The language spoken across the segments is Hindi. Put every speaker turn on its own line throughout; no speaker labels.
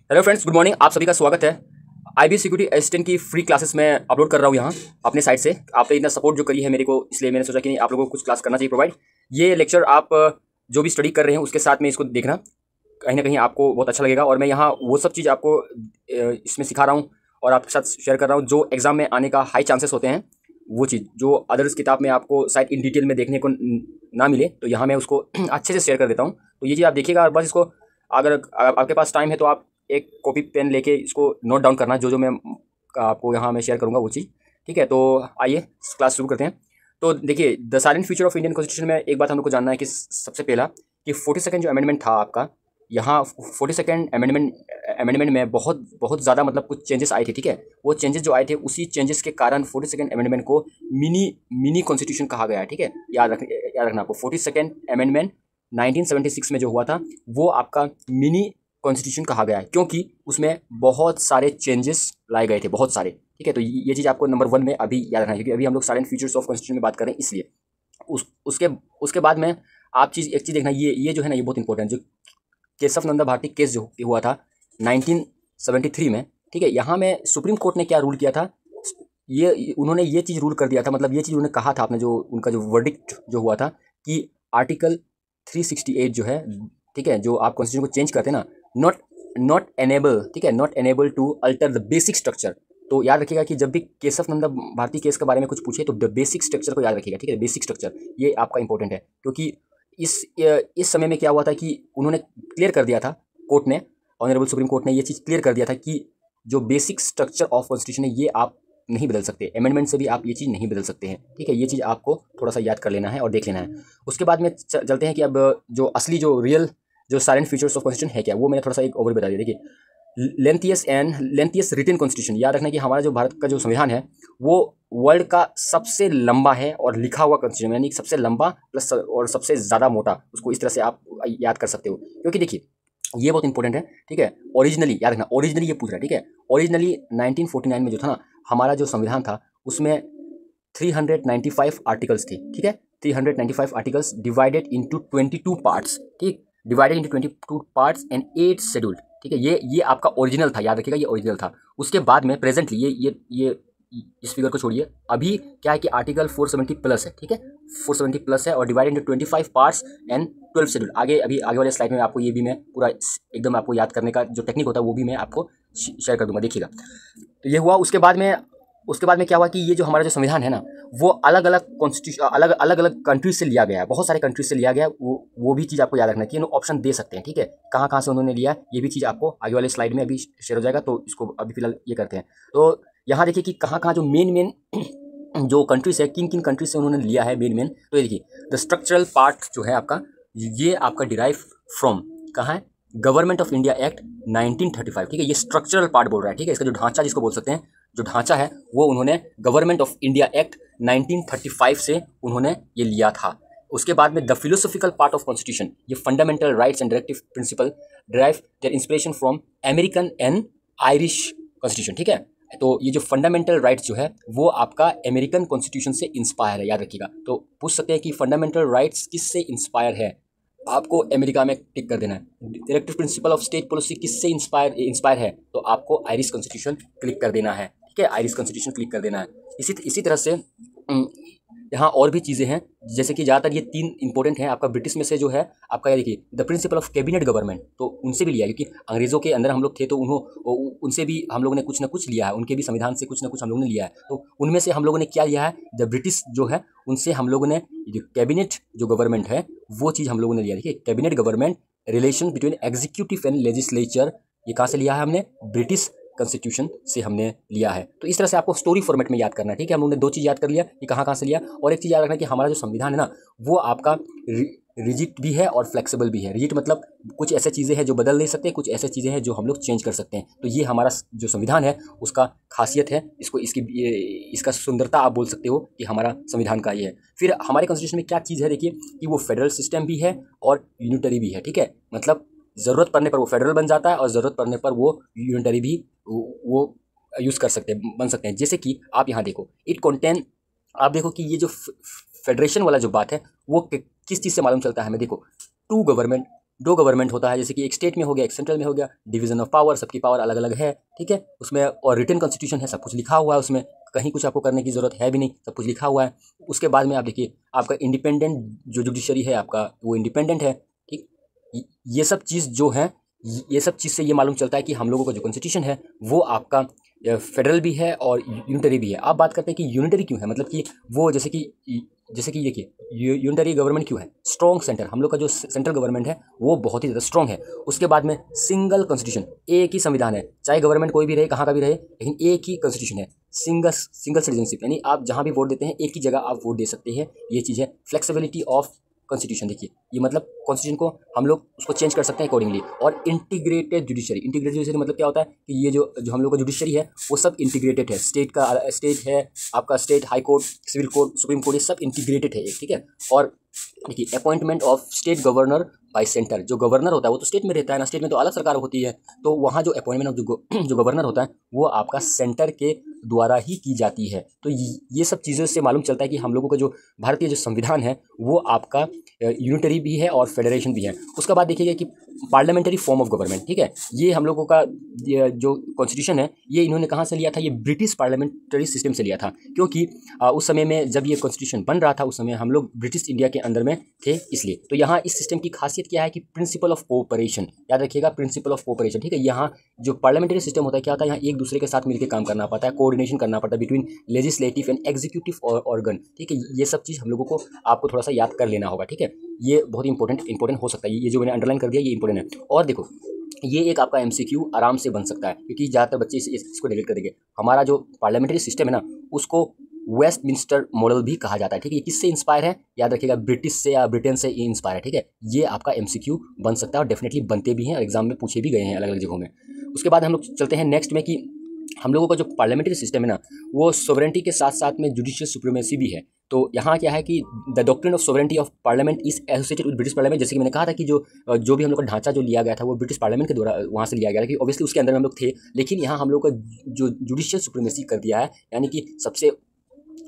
Hello friends, good morning. आप सभी का स्वागत है। आईबी सिक्योरिटी असिस्टेंट की फ्री क्लासेस मैं अपलोड कर रहा हूँ यहाँ अपने साइट से। आपने इतना सपोर्ट जो करी है मेरे को, इसलिए मैंने सोचा कि नहीं, आप लोगों को कुछ क्लास करना चाहिए प्रोवाइड। ये लेक्चर आप जो भी स्टडी कर रहे हैं उसके साथ में इसको देखना, कहीं ना कहीं आपको बहुत अच्छा लगेगा। और मैं यहाँ वो सब चीज़ आपको इसमें सिखा रहा हूँ और आपके साथ शेयर कर रहा हूँ जो एग्जाम में आने का हाई चांसेस होते हैं। वो चीज़ जो अदर्स किताब में आपको शायद इन डिटेल में देखने को ना मिले, तो यहाँ मैं उसको अच्छे से शेयर कर देता हूँ। तो ये चीज़ आप देखिएगा और बस इसको, अगर आपके पास टाइम है तो आप एक कॉपी पेन लेके इसको नोट डाउन करना, जो जो मैं आपको यहाँ मैं शेयर करूँगा वो चीज़। ठीक है, तो आइए क्लास शुरू करते हैं। तो देखिए, the silent future of Indian constitution में एक बात हम लोग को जानना है कि सबसे पहला कि 42nd जो अमेंडमेंट था आपका, यहाँ 42nd अमेंडमेंट में बहुत बहुत ज़्यादा मतलब कुछ चेंजेस आए थे। ठीक है, वो चेंजेस जो आए थे उसी चेंजेस के कारण 42nd अमेंडमेंट को मिनी कॉन्स्टिट्यूशन कहा गया है। ठीक है, याद रखना आपको। 42nd अमेंडमेंट 1976 में जो हुआ था वो आपका मिनी कॉन्स्टिट्यूशन कहा गया है, क्योंकि उसमें बहुत सारे चेंजेस लाए गए थे, बहुत सारे। ठीक है, तो ये चीज़ आपको नंबर 1 में अभी याद रखना है, क्योंकि अभी हम लोग साइलेंट फीचर्स ऑफ कॉन्स्टिट्यूशन में बात कर रहे हैं, इसलिए उसके बाद में आप एक चीज़ देखना, ये जो है ना, ये बहुत इंपॉर्टेंट, जो केशव नंदा भारती केस जो हुआ था 1973 में। ठीक है, यहाँ में सुप्रीम कोर्ट ने क्या रूल किया था, उन्होंने ये चीज़ रूल कर दिया था, मतलब ये चीज़ उन्होंने कहा था, आपने जो उनका जो वर्डिक्ट जो हुआ था कि आर्टिकल 368 जो है, ठीक है, जो आप कॉन्स्टिट्यूशन को चेंज करते हैं ना, नॉट एनेबल, ठीक है, not enable to alter the basic structure. तो याद रखिएगा कि जब भी केशव नंदा भारती केस के बारे में कुछ पूछे तो द बेसिक स्ट्रक्चर को याद रखिएगा। ठीक है, बेसिक स्ट्रक्चर ये आपका इंपॉर्टेंट है, क्योंकि इस समय में क्या हुआ था कि उन्होंने क्लियर कर दिया था, कोर्ट ने, ऑनरेबल सुप्रीम कोर्ट ने ये चीज़ क्लियर कर दिया था कि जो बेसिक स्ट्रक्चर ऑफ कॉन्स्टिट्यूशन है ये आप नहीं बदल सकते, अमेंडमेंट से भी आप ये चीज़ नहीं बदल सकते हैं। ठीक है, ये चीज़ आपको थोड़ा सा याद कर लेना है और देख लेना है। उसके बाद में चलते हैं कि अब जो असली जो रियल जो साइलेंट फीचर्स ऑफ कॉन्स्टिट्यूशन है क्या, वो मैंने थोड़ा सा एक ओवर बता दिया। देखिए, लेंथियस रिटन कॉन्स्टिट्यूशन, याद रखना कि हमारा जो भारत का जो संविधान है वो वर्ल्ड का सबसे लंबा है और लिखा हुआ कॉन्स्टिट्यूशन, यानी सबसे लंबा प्लस और सबसे ज़्यादा मोटा, उसको इस तरह से आप याद कर सकते हो। क्योंकि देखिए, ये बहुत इंपॉर्टेंट है। ठीक है, ओरिजिनली याद रखना, ओरिजिनली ये पूछ रहा है। ठीक है, ओरिजिनली 1949 में जो था ना हमारा जो संविधान था, उसमें 395 आर्टिकल्स थे। ठीक है, 395 आर्टिकल्स डिवाइडेड इंटू 22 पार्ट्स। ठीक, divided into 22 parts and 8 schedule. ठीक है, ये आपका ओरिजिनल था, याद रखिएगा ये ओरिजिनल था। उसके बाद में प्रेजेंटली ये इस फिगर को छोड़िए, अभी क्या है कि आर्टिकल 470 प्लस है। ठीक है, 470 प्लस है और divided into 25 parts and 12 schedule. अभी वाले स्लाइड में आपको ये भी मैं पूरा एकदम आपको याद करने का जो टेक्निक होता है वो भी मैं आपको शेयर कर दूंगा, देखिएगा। तो ये हुआ। उसके बाद में क्या हुआ कि ये जो हमारा जो संविधान है ना, वो अलग अलग कॉन्स्टिट्यूशन अलग अलग कंट्रीज से लिया गया, बहुत सारे कंट्रीज से लिया गया। वो भी चीज़ आपको याद रखना है कि ऑप्शन दे सकते हैं। ठीक है, कहाँ कहाँ से उन्होंने लिया, ये भी चीज़ आपको आगे वाले स्लाइड में अभी शेयर हो जाएगा, तो इसको अभी फिलहाल ये करते हैं। तो यहाँ देखिए कि कहाँ कहाँ जो मेन जो कंट्रीज है, किन किन कंट्रीज से उन्होंने लिया है मेन। तो ये देखिए, द स्ट्रक्चरल पार्ट जो है आपका, ये आपका डिराइव फ्रॉम कहाँ है, गवर्नमेंट ऑफ इंडिया एक्ट 1935। ठीक है, ये स्ट्रक्चरल पार्ट बोल रहा है। ठीक है, इसका जो ढांचा जिसको बोल सकते हैं, जो ढांचा है वो उन्होंने गवर्नमेंट ऑफ इंडिया एक्ट 1935 से उन्होंने ये लिया था। उसके बाद में the philosophical part of constitution, ये fundamental rights and directive principle derive their inspiration from American and Irish constitution. ठीक है, तो ये जो फंडामेंटल राइट्स जो है वो आपका अमेरिकन कॉन्स्टिट्यूशन से इंस्पायर है, याद रखिएगा। तो पूछ सकते हैं कि फंडामेंटल राइट्स किससे इंस्पायर है, आपको अमेरिका में टिक कर देना है। Directive principle of state policy किससे इंस्पायर है, तो आपको आयरिश कॉन्स्टिट्यूशन क्लिक कर देना है। ठीक है, आयरिश कॉन्स्टिट्यूशन क्लिक कर देना है। इसी तरह से यहाँ और भी चीज़ें हैं, जैसे कि ज़्यादातर ये 3 इंपॉर्टेंट हैं। आपका ब्रिटिश में से जो है आपका, ये देखिए, the principle of cabinet government, तो उनसे भी लिया, क्योंकि अंग्रेज़ों के अंदर हम लोग थे तो उनसे भी हम लोगों ने कुछ ना कुछ लिया है, उनके भी संविधान से कुछ ना कुछ हम लोगों ने लिया है। तो उनमें से हम लोगों ने क्या लिया है, द ब्रिटिश जो है उनसे हम लोगों ने जो कैबिनेट जो गवर्नमेंट है वो चीज़ हम लोगों ने लिया। देखिए, cabinet government relation between executive and legislature, ये कहाँ से लिया है हमने, ब्रिटिश कॉन्स्टिट्यूशन से हमने लिया है। तो इस तरह से आपको स्टोरी फॉर्मेट में याद करना है। ठीक है, हम लोगों ने 2 चीज़ याद कर लिया कि कहाँ कहाँ से लिया, और एक चीज़ याद रखना कि हमारा जो संविधान है ना वो आपका रिजिड भी है और फ्लेक्सिबल भी है। रिजिड मतलब कुछ ऐसे चीज़ें हैं जो बदल नहीं सकते, कुछ ऐसे चीज़ें हैं जो हम लोग चेंज कर सकते हैं। तो ये हमारा जो संविधान है उसका खासियत है, इसका सुंदरता आप बोल सकते हो कि हमारा संविधान का ये है। फिर हमारे कॉन्स्टिट्यूशन में क्या चीज़ है, देखिए कि वो फेडरल सिस्टम भी है और यूनिटरी भी है। ठीक है, मतलब ज़रूरत पड़ने पर वो फेडरल बन जाता है और ज़रूरत पड़ने पर वो यूनिटरी भी वो यूज़ कर सकते हैं, बन सकते हैं। जैसे कि आप यहाँ देखो, इट कंटेन, आप देखो कि ये जो फेडरेशन वाला जो बात है वो किस चीज़ से मालूम चलता है हमें। देखो, 2 गवर्नमेंट दो गवर्नमेंट होता है, जैसे कि एक स्टेट में हो गया, एक सेंट्रल में हो गया, डिवीजन ऑफ पावर, सबकी पावर अलग अलग है, ठीक है, उसमें और रिटन कॉन्स्टिट्यूशन है, सब कुछ लिखा हुआ है उसमें, कहीं कुछ आपको करने की जरूरत है भी नहीं, सब कुछ लिखा हुआ है। उसके बाद में आप देखिए आपका इंडिपेंडेंट जो जुडिशरी है आपका वो इंडिपेंडेंट है, ठीक। ये सब चीज़ जो है, ये सब चीज़ से ये मालूम चलता है कि हम लोगों का जो कॉन्स्टिट्यूशन है वो आपका फेडरल भी है और यूनिटरी भी है। आप बात करते हैं कि यूनिटरी क्यों है, मतलब कि वो जैसे कि देखिए यूनिटरी गवर्नमेंट क्यों है, स्ट्रॉन्ग सेंटर, हम लोग का जो सेंट्रल गवर्नमेंट है वो बहुत ही ज़्यादा स्ट्रॉन्ग है। उसके बाद में सिंगल कॉन्स्टिट्यूशन, एक ही संविधान है, चाहे गवर्नमेंट कोई भी रहे, कहाँ का भी रहे, लेकिन एक ही कॉन्स्टिट्यूशन है। सिंगल सिटीजनशिप, यानी आप जहाँ भी वोट देते हैं एक ही जगह आप वोट दे सकते हैं, ये चीज़ है। फ्लेक्सिबिलिटी ऑफ कॉन्स्टिट्यूशन, देखिए ये मतलब कॉन्स्टिट्यूशन को हम लोग उसको चेंज कर सकते हैं अकॉर्डिंगली। और इंटीग्रेटेड जुडिशरी, इंटीग्रेटेड जुडिशरी मतलब क्या होता है कि ये जो हम लोग का जुडिशरी है वो सब इंटीग्रेटेड है, स्टेट है आपका, state high court, civil court, supreme court, ये सब इंटीग्रेटेड है, ठीक है। और देखिए appointment of state governor by centre, जो गवर्नर होता है वो तो स्टेट में रहता है ना, स्टेट में तो अलग सरकार होती है, तो वहाँ जो अपॉइंटमेंट ऑफ जो गवर्नर होता है वो आपका सेंटर के द्वारा ही की जाती है। तो ये सब चीज़ों से मालूम चलता है कि हम लोगों का जो भारतीय जो संविधान है वो आपका यूनिटरी भी है और फेडरेशन भी है। उसके बाद देखिएगा कि पार्लियामेंट्री फॉर्म ऑफ गवर्नमेंट, ठीक है, ये हम लोगों का जो कॉन्स्टिट्यूशन है ये इन्होंने कहाँ से लिया था, ये ब्रिटिश पार्लियामेंट्री सिस्टम से लिया था, क्योंकि उस समय में जब ये कॉन्स्टिट्यूशन बन रहा था उस समय हम लोग ब्रिटिश इंडिया के अंदर में थे, इसलिए। तो यहाँ इस सिस्टम की खासियत क्या है कि प्रिंसिपल ऑफ कोऑपरेशन, याद रखिएगा प्रिंसिपल ऑफ कोऑपरेशन, ठीक है। यहाँ जो पार्लियामेंट्री सिस्टम होता है क्या होता है, यहाँ एक दूसरे के साथ मिलकर काम करना पड़ता है, कोऑर्डिनेशन करना पड़ता है between legislative and executive organ, ठीक है। ये सब चीज़ हम लोगों को आपको थोड़ा सा याद कर लेना होगा, ठीक है। ये बहुत इंपॉर्टेंट हो सकता है, ये जो मैंने अंडरलाइन कर दिया ये इंपॉर्टेंट है। और देखो ये एक आपका एमसीक्यू आराम से बन सकता है, क्योंकि ज़्यादातर बच्चे इसको डिलीट कर देंगे। हमारा जो पार्लियामेंट्री सिस्टम है ना उसको वेस्टमिंस्टर मॉडल भी कहा जाता है, ठीक है। ये किससे इंस्पायर है, याद रखिएगा ब्रिटिश से या ब्रिटेन से ये इंस्पायर है, ठीक है। ये आपका एमसीक्यू बन सकता है और डेफिनेटली बनते भी हैं और एग्जाम में पूछे भी गए हैं अलग अलग जगहों में। उसके बाद हम लोग चलते हैं नेक्स्ट में कि हम लोगों का जो पार्लियामेंट्री सिस्टम है ना वो सोवरेंटी के साथ साथ में जुडिशियल सुप्रीमेसी भी है। तो यहाँ क्या है कि the doctrine of sovereignty of parliament is associated with British parliament, जैसे कि मैंने कहा था कि जो भी हम लोग का ढांचा जो लिया गया था वो ब्रिटिश पार्लियामेंट के द्वारा वहाँ से लिया गया था, कि ऑब्वियसली उसके अंदर में हम लोग थे, लेकिन यहाँ हम लोग का जो जुडिशियल सुप्रीमेसी कर दिया है, यानी कि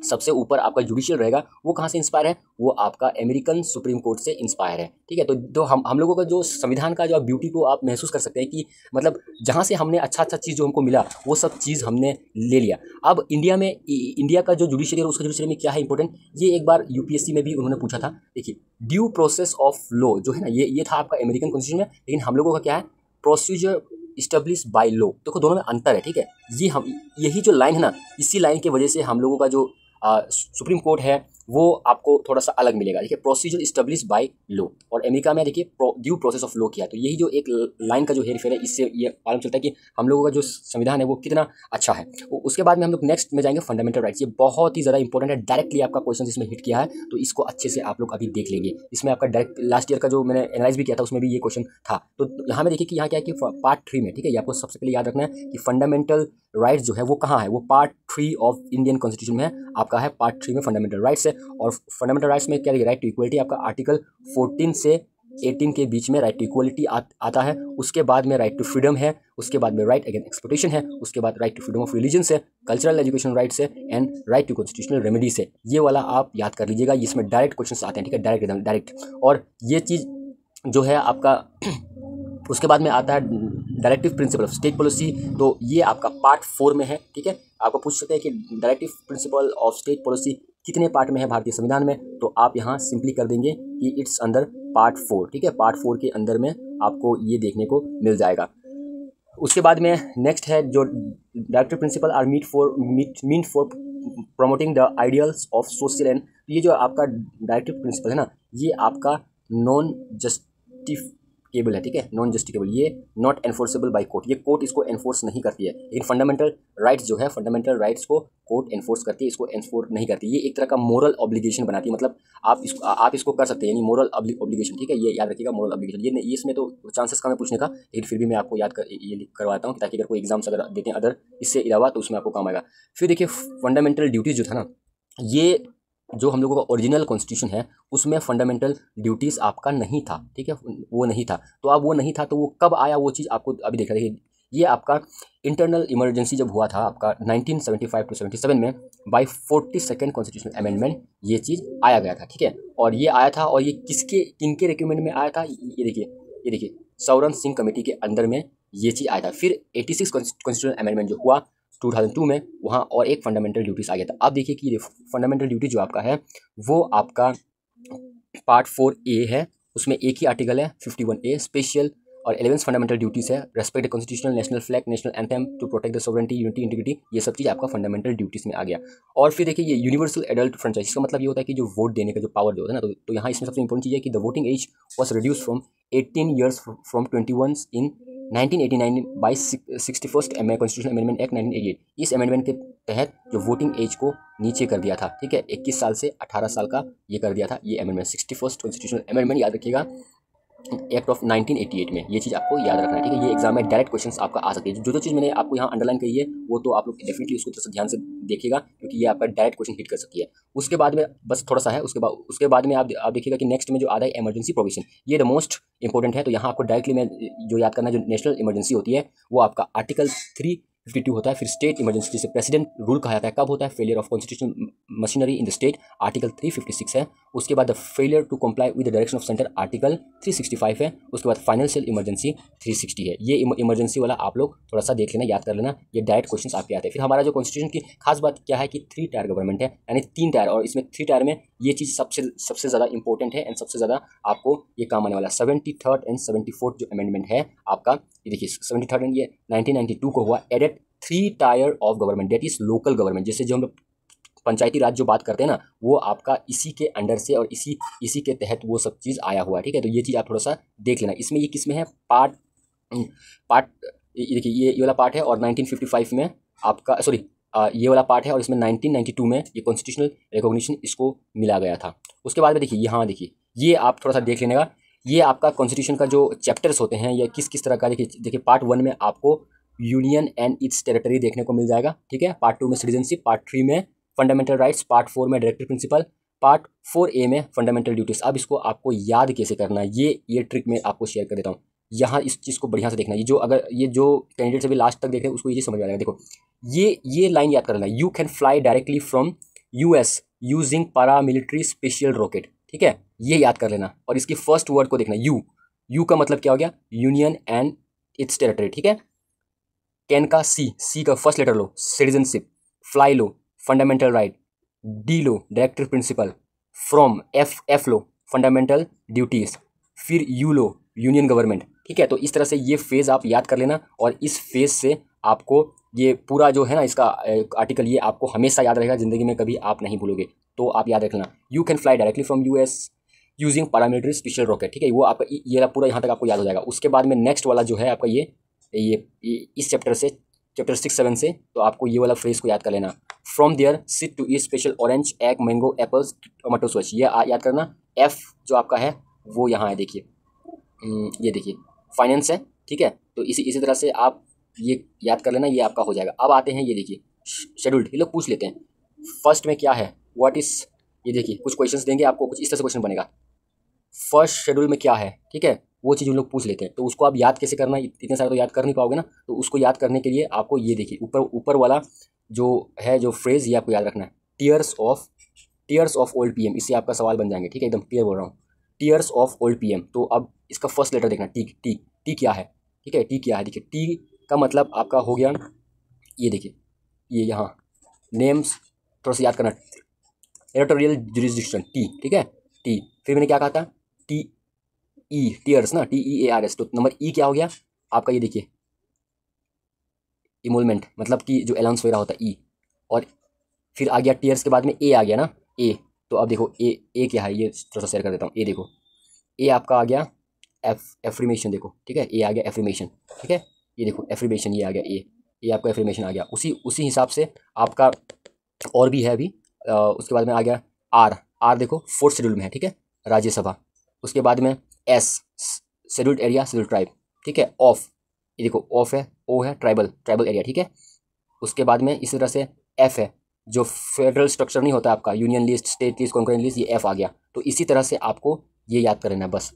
सबसे ऊपर आपका जुडिशियल रहेगा, वो कहाँ से इंस्पायर है, वो आपका अमेरिकन सुप्रीम कोर्ट से इंस्पायर है, ठीक है। तो हम लोगों का जो संविधान का जो ब्यूटी को आप महसूस कर सकते हैं कि मतलब जहाँ से हमने अच्छा चीज़ जो हमको मिला वो सब चीज़ हमने ले लिया। अब इंडिया का जो जुडिशरी है उसका जुडिशरी में क्या है इंपॉर्टेंट, ये एक बार यूपीएससी में भी उन्होंने पूछा था। देखिए ड्यू प्रोसेस ऑफ लॉ जो है ना, ये था आपका अमेरिकन कॉन्स्टिट्यूशन में, लेकिन हम लोगों का क्या है, प्रोसीजर इस्टेब्लिश बाय लॉ। देखो दोनों में अंतर है, ठीक है। यही जो लाइन है ना, इसी लाइन की वजह से हम लोगों का जो सुप्रीम कोर्ट है वो आपको थोड़ा सा अलग मिलेगा, देखिए प्रोसीजर इस्टेब्लिश बाय लॉ, और अमेरिका में देखिए ड्यू प्रोसेस ऑफ लॉ किया। तो यही जो एक लाइन का जो हेरफेर है, इससे ये मालूम चलता है कि हम लोगों का जो संविधान है वो कितना अच्छा है। उसके बाद में हम लोग नेक्स्ट में जाएंगे फंडामेंटल राइट्स, ये बहुत ही ज़्यादा इंपॉर्टेंट है, डायरेक्टली आपका क्वेश्चन इसमें हिट किया है, तो इसको अच्छे से आप लोग अभी देख लेंगे। इसमें आपका डायरेक्ट लास्ट ईयर का जो मैंने एनालाइज भी किया था उसमें भी ये क्वेश्चन था। तो यहाँ में देखिए कि यहाँ क्या है कि पार्ट 3 में, ठीक है, ये आपको सबसे पहले याद रखना है कि फंडामेंटल राइट्स जो है वो कहाँ है, वो पार्ट 3 ऑफ इंडियन कॉन्स्टिट्यूशन में आपका है, पार्ट 3 में फंडामेंटल राइट्स है। और फंडामेंटल राइट्स में क्या है, राइट टू इक्वलिटी, आपका आर्टिकल 14 से 18 के बीच में राइट टू इक्वलिटी आता है। उसके बाद में राइट टू फ्रीडम है, उसके बाद में राइट अगेंस्ट एक्सप्लॉयटेशन है, उसके बाद right to freedom of religion है, कल्चरल एजुकेशन राइट्स है, and right to constitutional remedies है। ये वाला आप याद कर लीजिएगा, इसमें डायरेक्ट क्वेश्चन आते हैं, ठीक है, डायरेक्ट। और ये चीज़ जो है आपका उसके बाद में आता है directive principle of state policy, तो ये आपका पार्ट 4 में है, ठीक है। आपको पूछ सकते हैं कि directive principle of state policy कितने पार्ट में है भारतीय संविधान में, तो आप यहाँ सिंपली कर देंगे कि इट्स अंदर पार्ट 4, ठीक है। पार्ट 4 के अंदर में आपको ये देखने को मिल जाएगा। उसके बाद में नेक्स्ट है जो directive principle are mean for promoting the ideals of social end, ये जो आपका डायरेक्टिव प्रिंसिपल है ना, ये आपका नॉन जस्टिफिकेबल है, ठीक है, नॉन जस्टिफिकेबल, ये नॉट एनफोर्सेबल बाय कोर्ट, ये कोर्ट इसको एनफोर्स नहीं करती है। लेकिन फंडामेंटल राइट्स जो है, फंडामेंटल राइट्स को कोर्ट एनफोर्स करती है, इसको एनफोर्स नहीं करती। ये एक तरह का मोरल ऑब्लिगेशन बनाती है, मतलब आप इसको कर सकते हैं, यानी मोरल ऑब्लिगेशन, ठीक है, ये याद रखिएगा मोरल ऑब्लिगेशन। ये इसमें तो चांसेस कम है पूछने का, लेकिन फिर भी मैं आपको ये करवाता हूँ ताकि अगर कोई एग्जाम्स अगर देते हैं अदर इससे अलावा तो उसमें आपको काम आएगा। फिर देखिए फंडामेंटल ड्यूटीज़ जो था ना, ये जो हम लोगों का ओरिजिनल कॉन्स्टिट्यूशन है उसमें फंडामेंटल ड्यूटीज़ आपका नहीं था, ठीक है, वो नहीं था। तो अब वो नहीं था तो वो कब आया, वो चीज़ आपको अभी देखा। देखिए ये आपका इंटरनल इमरजेंसी जब हुआ था आपका 1975 to 77 में, बाय 42nd कॉन्स्टिट्यूशनल अमेंडमेंट ये चीज़ आया गया था, ठीक है। और ये आया था, और ये किनके रिकमेंड में आया था, ये देखिए ये देखिए सौरन सिंह कमेटी के अंडर में ये चीज़ आया था। फिर 86 कॉन्स्टिट्यूशनल अमेंडमेंट जो हुआ 2002 में, वहाँ और एक फंडामेंटल ड्यूटीज आ गया था। अब देखिए कि फंडामेंटल ड्यूटी जो आपका है वो आपका पार्ट 4A है, उसमें एक ही आर्टिकल है 51A स्पेशल, और 11 फंडामेंटल ड्यूटीज़ है respect the constitutional national flag national anthem to protect the sovereignty unity integrity, ये सब चीज़ आपका फंडामेंटल ड्यूटीज़ में आ गया। और फिर देखिए ये यूनिवर्सल एडल्ट फ्रेंचाइज, इसका मतलब ये होता है कि जो वोट देने का जो पावर जो होता है ना, तो यहाँ इसमें सबसे इंपॉर्टेंट चीज़ है कि the voting age was reduce from 18 years from 21 in 1989 by 61st constitutional amendment act 1988। इस अमेंडमेंट के तहत जो वोटिंग एज को नीचे कर दिया था, ठीक है, 21 साल से 18 साल का ये कर दिया था ये अमेंडमेंट, 61st कॉन्स्टिट्यूशनल अमेंडमेंट, याद रखिएगा, एक्ट ऑफ 1988 में। ये चीज़ आपको याद रखना है, ठीक है। ये एग्जाम में डायरेक्ट क्वेश्चंस आपका आ सकते हैं। जो चीज़ मैंने आपको यहाँ अंडरलाइन कही है वो तो आप लोग डेफिनेटली उसको थोड़ा सा ध्यान से देखिएगा, क्योंकि ये आपका डायरेक्ट क्वेश्चन हिट कर सकती है। उसके बाद में बस थोड़ा सा है, उसके बाद में आप देखिएगा कि नेक्स्ट में जो आता है इमरजेंसी प्रोविजन, ये द मोस्ट इंपॉर्टेंट है। तो यहाँ आपको डायरेक्टली में जो याद करना है, जो नेशनल इमरजेंसी होती है वो आपका आर्टिकल 352 होता है। फिर स्टेट इमरजेंसी जिसे प्रेसिडेंट रूल कहा जाता है, कब होता है, failure of constitutional machinery in the state, article 356 है। उसके बाद the failure to comply with the direction of centre, article 365 है। उसके बाद फाइनेंशियल इमरजेंसी 360 है। ये इमरजेंसी वाला आप लोग थोड़ा सा देख लेना, याद कर लेना, ये डायरेक्ट क्वेश्चन आपके आते हैं। फिर हमारा जो कॉन्स्टिट्यूशन की खास बात क्या है कि 3 टायर गवर्नमेंट है, यानी 3 टायर, और इसमें 3 टायर में ये चीज़ सबसे ज़्यादा इंपॉर्टेंट है एंड सबसे ज़्यादा आपको ये काम आने वाला है। 73rd एंड 74th जो अमेंडमेंट है आपका, ये देखिए 73rd एंड ये 1992 को हुआ, added 3 tier of government, that is local government, जैसे जो हम लोग पंचायती राज जो बात करते हैं ना, वो आपका इसी के अंडर से और इसी के तहत वो सब चीज़ आया हुआ है, ठीक है। तो ये चीज़ आप थोड़ा सा देख लेना। इसमें ये किस में है, पार्ट ये देखिए ये वाला पार्ट है, और 1955 में आपका सॉरी ये वाला पार्ट है, और इसमें 1992 में ये कॉन्स्टिट्यूशनल रिकॉग्निशन इसको मिला गया था। उसके बाद में देखिए यहाँ देखिए ये आप थोड़ा सा देख लेने का, ये आपका कॉन्स्टिट्यूशन का जो चैप्टर्स होते हैं ये किस तरह का, देखिए पार्ट 1 में आपको यूनियन एंड इट्स टेरिटरी देखने को मिल जाएगा, ठीक है। पार्ट 2 में सिटीजनशिप, पार्ट 3 में फंडामेंटल राइट्स, पार्ट 4 में डायरेक्टिव प्रिंसिपल, पार्ट 4A में फंडामेंटल ड्यूटीज। अब इसको आपको याद कैसे करना है, ये ट्रिक मैं आपको शेयर कर देता हूँ। यहाँ इस चीज़ को बढ़िया से देखना, ये जो कैंडिडेट से भी लास्ट तक देख रहे हैं उसको ये चीज़ समझ में आ जाएगा। देखो ये लाइन याद कर लेना, you can fly directly from US using paramilitary special rocket, ठीक है, ये याद कर लेना। और इसकी फर्स्ट वर्ड को देखना, यू का मतलब क्या हो गया, यूनियन एंड इट्स टेरिटरी, ठीक है। कैन का सी का फर्स्ट लेटर लो, सिटीजनशिप, फ्लाई लो, फंडामेंटल राइट, डी लो, डायरेक्टिव प्रिंसिपल, फ्रॉम एफ लो, फंडामेंटल ड्यूटीज, फिर यू लो, यूनियन गवर्नमेंट, ठीक है। तो इस तरह से ये फेज़ आप याद कर लेना, और इस फेज़ से आपको ये पूरा जो है ना इसका आर्टिकल ये आपको हमेशा याद रहेगा, ज़िंदगी में कभी आप नहीं भूलोगे। तो आप याद रखना, you can fly directly from US using paramilitary special rocket, ठीक है, वो आपका ये पूरा यहाँ तक आपको याद हो जाएगा। उसके बाद में नेक्स्ट वाला जो है आपका ये इस चैप्टर 6-7 से, तो आपको ये वाला फ्रेज को याद कर लेना, from there sit to eat special orange egg mango apples tomato स्वच, ये याद करना। एफ जो आपका है वो यहाँ है, देखिए ये देखिए फाइनेंस है, ठीक है। तो इसी तरह से आप ये याद कर लेना, ये आपका हो जाएगा। अब आते हैं ये देखिए शेड्यूल्ड, ये लोग पूछ लेते हैं फर्स्ट में क्या है, व्हाट इज, ये देखिए कुछ क्वेश्चंस देंगे आपको, कुछ इस तरह से क्वेश्चन बनेगा, फर्स्ट शेड्यूल में क्या है, ठीक है, वो चीज़ उन लोग पूछ लेते हैं। तो उसको आप याद कैसे करना, इतने सारे तो याद कर नहीं पाओगे ना, तो उसको याद करने के लिए आपको ये देखिए ऊपर वाला जो है जो फ्रेज़, ये आपको याद रखना है, टीयर्स ऑफ ओल्ड PM, इससे आपका सवाल बन जाएंगे, ठीक है, एकदम क्लियर बोल रहा हूँ, टीयर्स ऑफ ओल्ड PM। तो अब इसका फर्स्ट लेटर देखना, टी क्या है, ठीक है, टी क्या है, देखिए टी का मतलब आपका हो गया, ये देखिए ये यहाँ नेम्स थोड़ा सा याद करना, टेरिटोरियल जुरिसडिक्शन, टी, ठीक है, टी। फिर मैंने क्या कहा था, टीयर्स ना, TEARS, तो नंबर E क्या हो गया आपका, ये देखिए इमोलमेंट, मतलब कि जो अलाउंस वगैरह होता है, E। और फिर आ गया टीयर्स के बाद में A आ गया ना, A। तो अब देखो ए क्या है, ये थोड़ा सा शेयर कर देता हूँ। ए देखो, ए आपका आ गया एफ्रीमेशन, देखो ठीक है, ए आ गया एफ्रीमेशन, ठीक है, ये देखो एफ्रीमेशन, ये आ गया ए आपका एफ्रीमेशन आ गया। उसी हिसाब से आपका और भी है अभी। उसके बाद में आ गया आर देखो 4th शेड्यूल में है, ठीक है, राज्यसभा। उसके बाद में S scheduled area, scheduled tribe, ठीक है। ऑफ, ये देखो ऑफ है, ओ है ट्राइबल एरिया, ठीक है। उसके बाद में इसी तरह से एफ है, जो फेडरल स्ट्रक्चर नहीं होता आपका, union list, state list, concurrent list, ये एफ आ गया। तो इसी तरह से आपको ये याद कर लेना बस,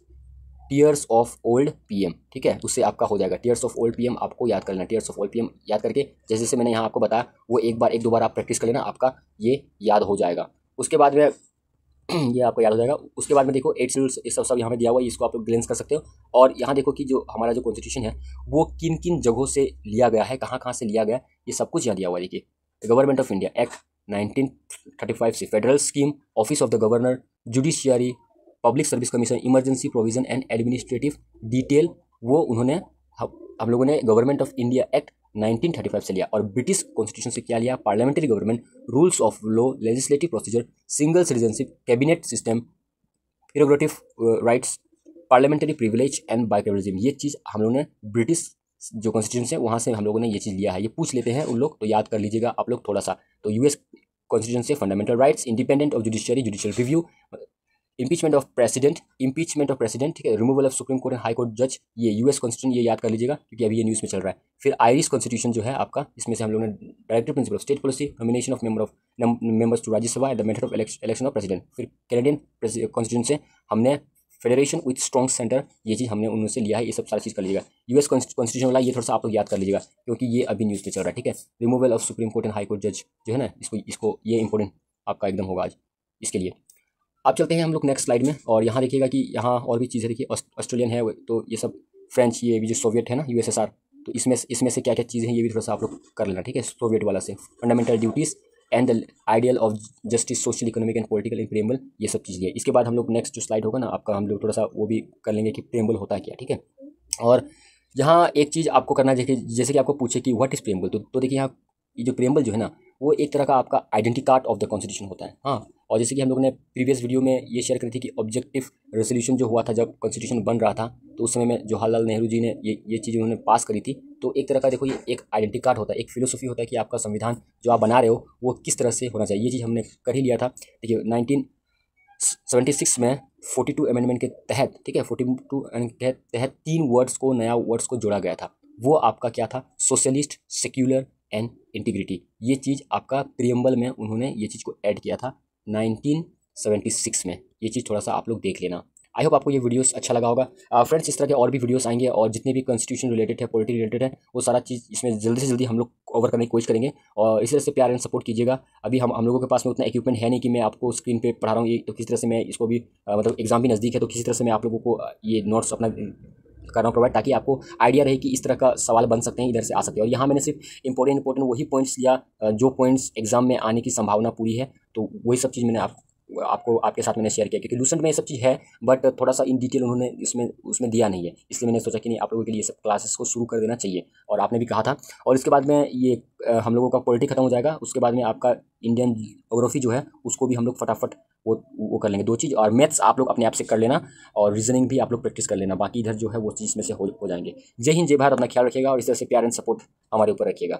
टीयर्स ऑफ ओल्ड PM, ठीक है, उससे आपका हो जाएगा। टीयर्स ऑफ ओल्ड PM आपको याद कर लेना, टीयर्स ऑफ ओल्ड PM याद करके जैसे जैसे मैंने यहाँ आपको बताया वो एक दो बार आप प्रैक्टिस कर लेना, आपका ये याद हो जाएगा। उसके बाद में ये आपको याद हो जाएगा। उसके बाद में देखो 8 शेड्यूल्स ये सब यहाँ पे दिया हुआ है, इसको आप लोग ग्लेंस कर सकते हो। और यहाँ देखो कि जो हमारा जो कॉन्स्टिट्यूशन है वो किन किन जगहों से लिया गया है, कहाँ कहाँ से लिया गया, ये सब कुछ यहाँ दिया हुआ है। देखिए गवर्नमेंट ऑफ इंडिया एक्ट 1935 से, federal scheme, office of the governor, judiciary, public service commission, emergency provision and administrative detail, वो उन्होंने हम लोगों ने गवर्नमेंट ऑफ इंडिया एक्ट 1935 से लिया। और ब्रिटिश कॉन्स्टिट्यूशन से क्या लिया, parliamentary government, rules of law, legislative procedure, single citizenship, cabinet system, prerogative rights, parliamentary privilege and bicameralism, ये चीज़ हम लोगों ने ब्रिटिश जो कॉन्स्टिट्यूशन है वहाँ से हम लोगों ने ये चीज़ लिया है। ये पूछ लेते हैं उन लोग, तो याद कर लीजिएगा आप लोग थोड़ा सा। तो यूएस कॉन्स्टिट्यूशन से fundamental rights, independent of judiciary, judicial review, impeachment of president, ठीक है, removal of supreme court and high court जज, ये यूएस कॉन्स्टिट्यूशन, ये याद कर लीजिएगा क्योंकि अभी ये न्यूज़ में चल रहा है। फिर आयरिश कॉन्स्टिट्यूशन जो है आपका, इसमें से हम लोगों ने directive principle of state policy, nomination of members to Rajya Sabha and the method of election of president. फिर कैनेडियन कॉन्स्टिट्यूशन से हमने फेडरेशन विथ स्ट्रॉन्ग सेंटर, ये चीज़ हमने उनसे लिया है। ये सब सारी चीज़ कर लीजिएगा। यूएस कॉन्स्टिट्यूशन वाला ये थोड़ा सा आप लोग याद कर लीजिएगा क्योंकि ये अभी न्यूज़ में चल रहा है, ठीक है। Removal of supreme court and high court जज जो है ना, इसको ये इंपॉर्टेंट आपका एकदम होगा आज इसके लिए। अब चलते हैं हम लोग नेक्स्ट स्लाइड में, और यहाँ देखिएगा कि यहाँ और भी चीज़ें देखिए, ऑस्ट्रेलियन है तो ये सब, फ्रेंच, ये भी जो सोवियत है ना यूएसएसआर, तो इसमें से क्या क्या चीज़ें हैं ये भी थोड़ा सा आप लोग कर लेना, ठीक है। सोवियत वाला से fundamental duties and the ideal of justice, social, economic and political in preamble, ये सब चीज़ है। इसके बाद हम लोग नेक्स्ट जो स्लाइड होगा ना आपका, हम लोग थोड़ा सा वो भी कर लेंगे कि प्रेम्बल होता है क्या, ठीक है। और यहाँ एक चीज़ आपको करना है, जैसे कि आपको पूछे कि व्हाट इज़ प्रेम्बल, तो देखिए यहाँ ये जो प्रेम्बल जो है ना वो एक तरह का आपका identity card of the constitution होता है। हाँ, और जैसे कि हम लोगों ने प्रीवियस वीडियो में ये शेयर करी थी कि ऑब्जेक्टिव रेजोल्यूशन जो हुआ था जब कॉन्स्टिट्यूशन बन रहा था, तो उस समय में जवाहरलाल नेहरू जी ने ये चीज़ उन्होंने पास करी थी। तो एक तरह का देखो ये एक आइडेंटिटी कार्ड होता है, एक फिलोसफी होता है कि आपका संविधान जो आप बना रहे हो वो किस तरह से होना चाहिए। ये चीज़ हमने कर ही लिया था। देखिए 1976 में 42 अमेंडमेंट के तहत, ठीक है, 42 के तहत 3 वर्ड्स को, नया वर्ड्स को जोड़ा गया था। वो आपका क्या था, सोशलिस्ट, सेक्युलर एंड इंटीग्रिटी। ये चीज़ आपका प्रियम्बल में उन्होंने ये चीज़ को ऐड किया था 1976 में। ये चीज़ थोड़ा सा आप लोग देख लेना। आई होप आपको ये वीडियोस अच्छा लगा होगा। फ्रेंड्स, इस तरह के और भी वीडियोस आएंगे, और जितने भी कॉन्स्टिट्यूशन रिलेटेड है, पॉलिटी रिलेटेड है, वो सारा चीज़ इसमें जल्दी से जल्दी हम लोग कवर करने की कोशिश करेंगे। और इसी तरह से प्यार एंड सपोर्ट कीजिएगा। अभी हम लोगों के पास में उतना इक्विपमेंट है नहीं कि मैं आपको स्क्रीन पे पढ़ा रहा हूँ, ये तो किसी तरह से मैं इसको भी मतलब एग्जाम भी नज़दीक है, तो किसी तरह से मैं आप लोगों को ये नोट्स अपना कर रहा हूँ प्रोवाइड, ताकि आपको आइडिया रहे कि इस तरह का सवाल बन सकते हैं, इधर से आ सकते हैं। और यहाँ मैंने सिर्फ इंपॉर्टेंट वही पॉइंट्स लिया जो पॉइंट्स एग्जाम में आने की संभावना पूरी है, तो वही सब चीज़ मैंने आपको आपके साथ मैंने शेयर किया, क्योंकि लूसेंट में ये सब चीज़ है बट थोड़ा सा इन डिटेल उन्होंने उसमें दिया नहीं है, इसलिए मैंने सोचा कि नहीं, आप लोगों के लिए ये सब क्लासेस को शुरू कर देना चाहिए, और आपने भी कहा था। और इसके बाद में ये हम लोगों का पॉलिटी खत्म हो जाएगा, उसके बाद में आपका इंडियन ज्योग्राफी जो है उसको भी हम लोग फटाफट वो कर लेंगे 2 चीज़, और मैथ्स आप लोग अपने आप से कर लेना, और रीजनिंग भी आप लोग प्रैक्टिस कर लेना। बाकी इधर जो है वो चीज़ में से हो जाएंगे। जय हिंद, जय भारत, अपना ख्याल रखिएगा, और इस तरह से प्यार एंड सपोर्ट हमारे ऊपर रखिएगा।